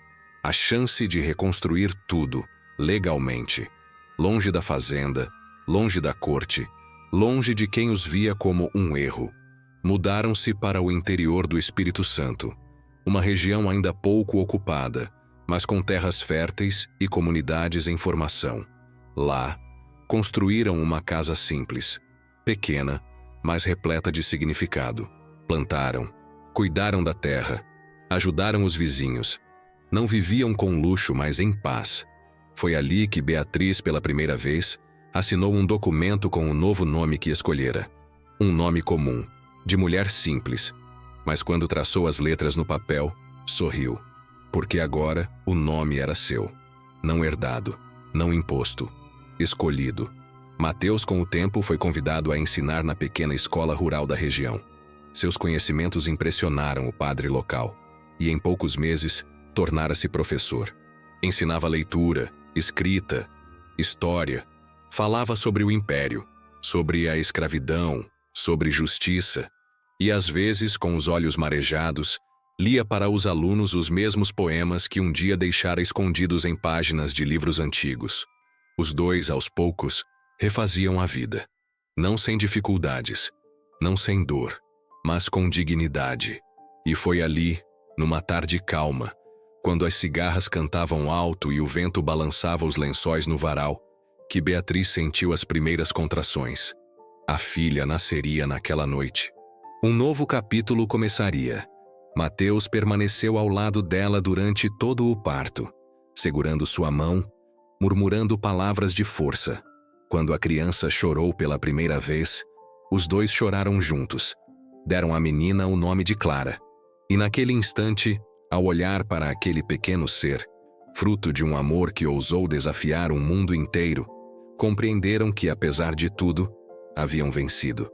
a chance de reconstruir tudo, legalmente, longe da fazenda, longe da corte, longe de quem os via como um erro. Mudaram-se para o interior do Espírito Santo, uma região ainda pouco ocupada, mas com terras férteis e comunidades em formação. Lá, construíram uma casa simples, pequena, mas repleta de significado. Plantaram, cuidaram da terra, ajudaram os vizinhos. Não viviam com luxo, mas em paz. Foi ali que Beatriz, pela primeira vez, assinou um documento com o novo nome que escolhera. Um nome comum, de mulher simples. Mas quando traçou as letras no papel, sorriu. Porque agora o nome era seu. Não herdado, não imposto. Escolhido. Mateus, com o tempo, foi convidado a ensinar na pequena escola rural da região. Seus conhecimentos impressionaram o padre local. E em poucos meses, tornara-se professor. Ensinava leitura, escrita, história. Falava sobre o império, sobre a escravidão, sobre justiça, e às vezes, com os olhos marejados, lia para os alunos os mesmos poemas que um dia deixara escondidos em páginas de livros antigos. Os dois, aos poucos, refaziam a vida. Não sem dificuldades, não sem dor, mas com dignidade. E foi ali, numa tarde calma, quando as cigarras cantavam alto e o vento balançava os lençóis no varal, que Beatriz sentiu as primeiras contrações. A filha nasceria naquela noite. Um novo capítulo começaria. Mateus permaneceu ao lado dela durante todo o parto. segurando sua mão, murmurando palavras de força. Quando a criança chorou pela primeira vez, os dois choraram juntos. Deram à menina o nome de Clara. E naquele instante, ao olhar para aquele pequeno ser, fruto de um amor que ousou desafiar um mundo inteiro, compreenderam que, apesar de tudo, haviam vencido.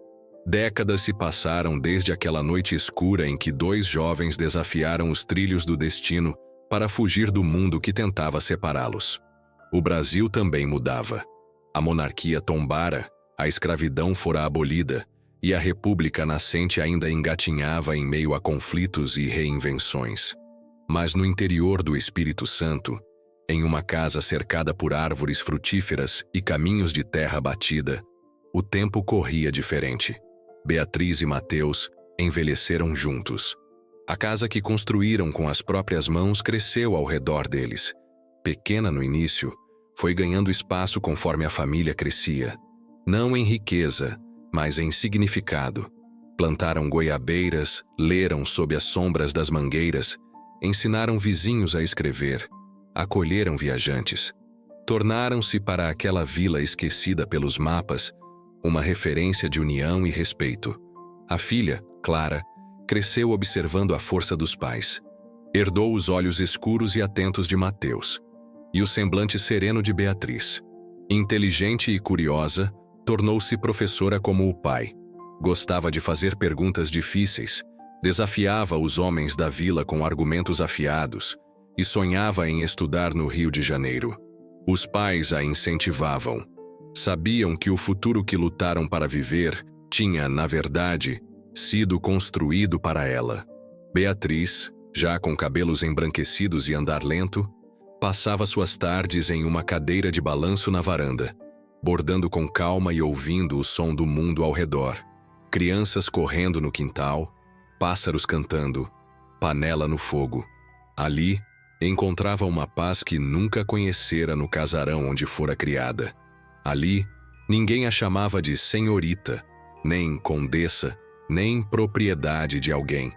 Décadas se passaram desde aquela noite escura em que dois jovens desafiaram os trilhos do destino para fugir do mundo que tentava separá-los. O Brasil também mudava. A monarquia tombara, a escravidão fora abolida, e a república nascente ainda engatinhava em meio a conflitos e reinvenções. Mas no interior do Espírito Santo, em uma casa cercada por árvores frutíferas e caminhos de terra batida, o tempo corria diferente. Beatriz e Mateus envelheceram juntos. A casa que construíram com as próprias mãos cresceu ao redor deles. Pequena no início, foi ganhando espaço conforme a família crescia. Não em riqueza, mas em significado. Plantaram goiabeiras, leram sob as sombras das mangueiras, ensinaram vizinhos a escrever, acolheram viajantes. Tornaram-se para aquela vila esquecida pelos mapas uma referência de união e respeito. A filha, Clara, cresceu observando a força dos pais. Herdou os olhos escuros e atentos de Mateus e o semblante sereno de Beatriz. Inteligente e curiosa, tornou-se professora como o pai. Gostava de fazer perguntas difíceis, desafiava os homens da vila com argumentos afiados e sonhava em estudar no Rio de Janeiro. Os pais a incentivavam. Sabiam que o futuro que lutaram para viver tinha, na verdade, sido construído para ela. Beatriz, já com cabelos embranquecidos e andar lento, passava suas tardes em uma cadeira de balanço na varanda, bordando com calma e ouvindo o som do mundo ao redor. Crianças correndo no quintal, pássaros cantando, panela no fogo. Ali, encontrava uma paz que nunca conhecera no casarão onde fora criada. Ali, ninguém a chamava de senhorita, nem condessa, nem propriedade de alguém.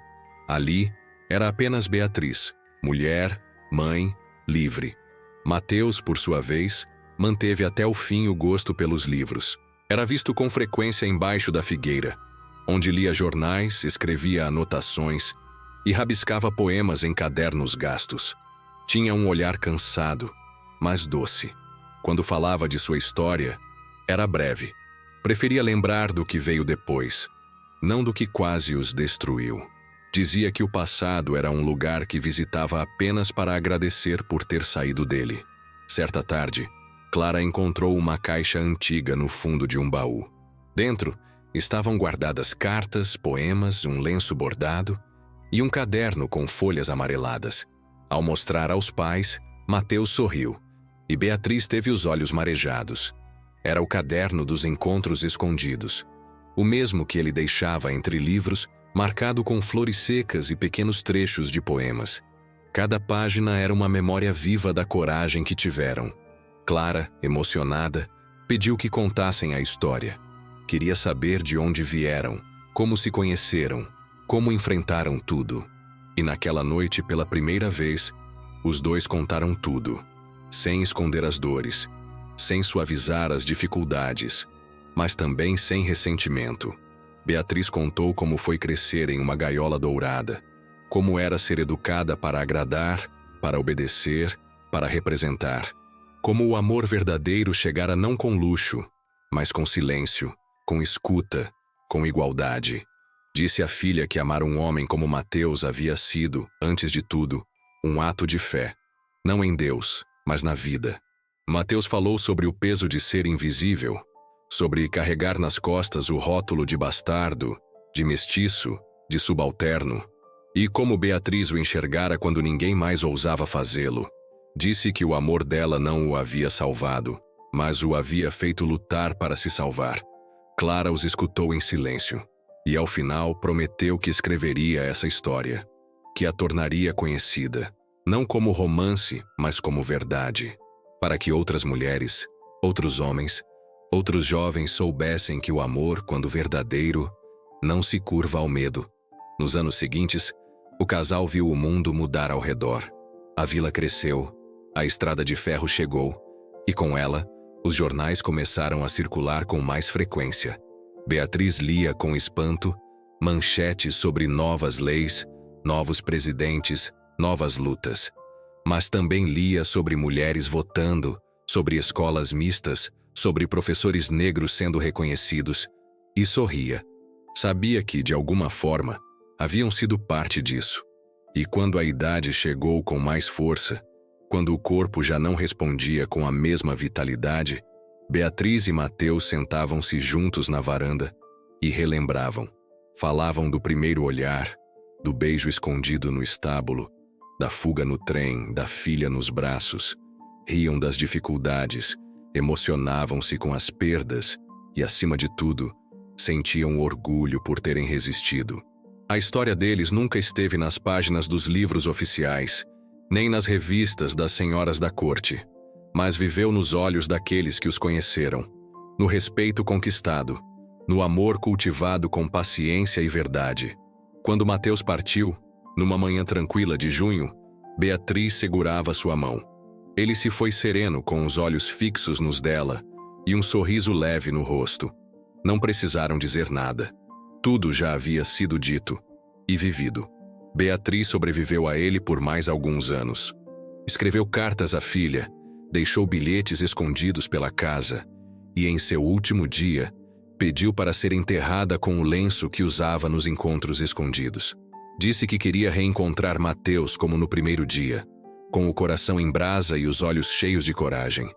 Ali, era apenas Beatriz, mulher, mãe, livre. Mateus, por sua vez, manteve até o fim o gosto pelos livros. Era visto com frequência embaixo da figueira, onde lia jornais, escrevia anotações e rabiscava poemas em cadernos gastos. Tinha um olhar cansado, mas doce. Quando falava de sua história, era breve. Preferia lembrar do que veio depois, não do que quase os destruiu. Dizia que o passado era um lugar que visitava apenas para agradecer por ter saído dele. Certa tarde, Clara encontrou uma caixa antiga no fundo de um baú. Dentro estavam guardadas cartas, poemas, um lenço bordado e um caderno com folhas amareladas. Ao mostrar aos pais, Mateus sorriu e Beatriz teve os olhos marejados. Era o caderno dos encontros escondidos, o mesmo que ele deixava entre livros, marcado com flores secas e pequenos trechos de poemas. Cada página era uma memória viva da coragem que tiveram. Clara, emocionada, pediu que contassem a história. Queria saber de onde vieram, como se conheceram, como enfrentaram tudo. E naquela noite, pela primeira vez, os dois contaram tudo, sem esconder as dores, sem suavizar as dificuldades, mas também sem ressentimento. Beatriz contou como foi crescer em uma gaiola dourada, como era ser educada para agradar, para obedecer, para representar. Como o amor verdadeiro chegara não com luxo, mas com silêncio, com escuta, com igualdade. Disse à filha que amar um homem como Mateus havia sido, antes de tudo, um ato de fé, não em Deus, mas na vida. Mateus falou sobre o peso de ser invisível, sobre carregar nas costas o rótulo de bastardo, de mestiço, de subalterno, e como Beatriz o enxergara quando ninguém mais ousava fazê-lo. Disse que o amor dela não o havia salvado, mas o havia feito lutar para se salvar. Clara os escutou em silêncio, e ao final prometeu que escreveria essa história, que a tornaria conhecida, não como romance, mas como verdade, para que outras mulheres, outros homens, outros jovens soubessem que o amor, quando verdadeiro, não se curva ao medo. Nos anos seguintes, o casal viu o mundo mudar ao redor. A vila cresceu, A estrada de ferro chegou, e com ela, os jornais começaram a circular com mais frequência. Beatriz lia com espanto manchetes sobre novas leis, novos presidentes, novas lutas. Mas também lia sobre mulheres votando, sobre escolas mistas, sobre professores negros sendo reconhecidos, e sorria. Sabia que, de alguma forma, haviam sido parte disso. E quando a idade chegou com mais força, quando o corpo já não respondia com a mesma vitalidade, Beatriz e Mateus sentavam-se juntos na varanda e relembravam. Falavam do primeiro olhar, do beijo escondido no estábulo, da fuga no trem, da filha nos braços. Riam das dificuldades, emocionavam-se com as perdas e, acima de tudo, sentiam orgulho por terem resistido. A história deles nunca esteve nas páginas dos livros oficiais, nem nas revistas das senhoras da corte, mas viveu nos olhos daqueles que os conheceram, no respeito conquistado, no amor cultivado com paciência e verdade. Quando Mateus partiu, numa manhã tranquila de junho, Beatriz segurava sua mão. Ele se foi sereno, com os olhos fixos nos dela e um sorriso leve no rosto. Não precisaram dizer nada. Tudo já havia sido dito e vivido. Beatriz sobreviveu a ele por mais alguns anos. Escreveu cartas à filha, deixou bilhetes escondidos pela casa e, em seu último dia, pediu para ser enterrada com o lenço que usava nos encontros escondidos. Disse que queria reencontrar Mateus como no primeiro dia, com o coração em brasa e os olhos cheios de coragem.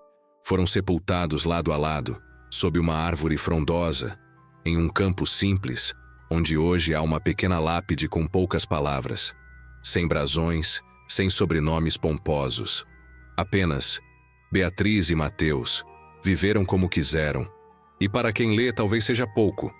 Foram sepultados lado a lado, sob uma árvore frondosa, em um campo simples, onde hoje há uma pequena lápide com poucas palavras, sem brasões, sem sobrenomes pomposos. Apenas Beatriz e Mateus viveram como quiseram, e para quem lê talvez seja pouco,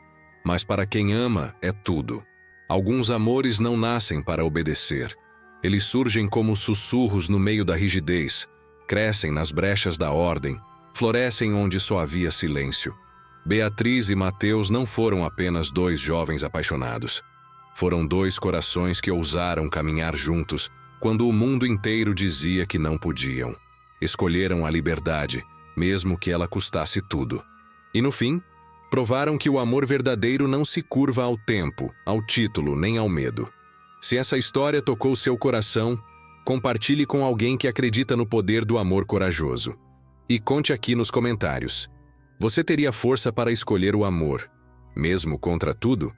mas para quem ama é tudo. Alguns amores não nascem para obedecer. Eles surgem como sussurros no meio da rigidez, crescem nas brechas da ordem, florescem onde só havia silêncio. Beatriz e Mateus não foram apenas dois jovens apaixonados. Foram dois corações que ousaram caminhar juntos quando o mundo inteiro dizia que não podiam. Escolheram a liberdade, mesmo que ela custasse tudo. E no fim, provaram que o amor verdadeiro não se curva ao tempo, ao título, nem ao medo. Se essa história tocou seu coração, compartilhe com alguém que acredita no poder do amor corajoso. E conte aqui nos comentários. Você teria força para escolher o amor, mesmo contra tudo?